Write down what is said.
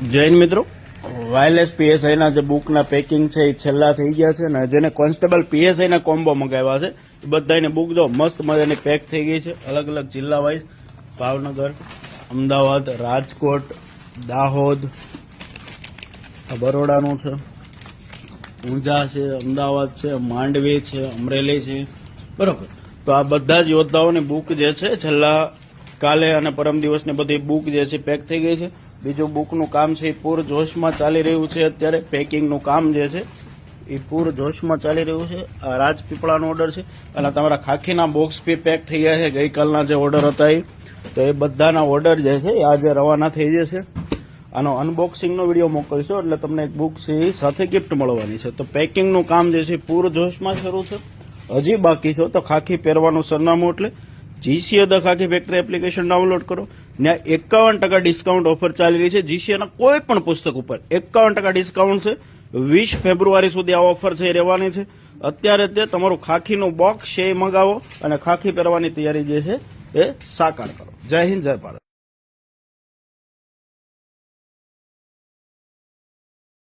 જય હિન્દ મિત્રો, વાયરલેસ પીએસઆઈના જે બુકના પેકિંગ છે એ છેલ્લા થઈ ગયા છે ને જેને કોન્સ્ટેબલ પીએસઆઈના કોમ્બો મંગાવ્યા છે એ બધાને બુક જો મસ્ત મજાની પેક થઈ ગઈ છે. અલગ અલગ જિલ્લા વાઇઝ ભાવનગર, અમદાવાદ, રાજકોટ, દાહોદ, બરોડાનું છે, ઊંઝા છે, અમદાવાદ છે, માંડવી છે, અમરેલી છે. બરોબર, તો આ બધા જ યોદ્ધાઓની બુક જે છે છેલ્લા કાલે અને પરમ દિવસની બધી બુક જે છે પેક થઈ ગઈ છે. બીજું બુકનું કામ છે એ પૂર જોશમાં ચાલી રહ્યું છે. અત્યારે પેકિંગનું કામ જે છે એ પૂર જોશમાં ચાલી રહ્યું છે. આ રાજપીપળાનો ઓર્ડર છે અને તમારા ખાખીના બોક્સ બી પેક થઈ ગયા છે. ગઈકાલના જે ઓર્ડર હતા એ તો એ બધાના ઓર્ડર જે છે એ આજે રવાના થઈ જશે. આનો અનબોક્સિંગનો વિડીયો મોકલશો એટલે તમને એક બુક છે એ સાથે ગિફ્ટ મળવાની છે. તો પેકિંગનું કામ જે છે પૂર જોશમાં શરૂ છે. હજી બાકી છો તો ખાખી પહેરવાનું સરનામું એટલે GCA the Khakhi factory application download કરો. ત્યાં 51% ડિસ્કાઉન્ટ ઓફર ચાલી રહી છે. જીસીએના કોઈ પણ પુસ્તક ઉપર 51% ડિસ્કાઉન્ટ છે. 20 ફેબ્રુઆરી સુધી આ ઓફર છે એ રહેવાની છે. અત્યારે તે તમારું ખાખીનું બોક્સ છે એ મંગાવો અને ખાખી પહેરવાની તૈયારી જે છે એ સાકાર કરો. જય હિન્દ, જય ભારત.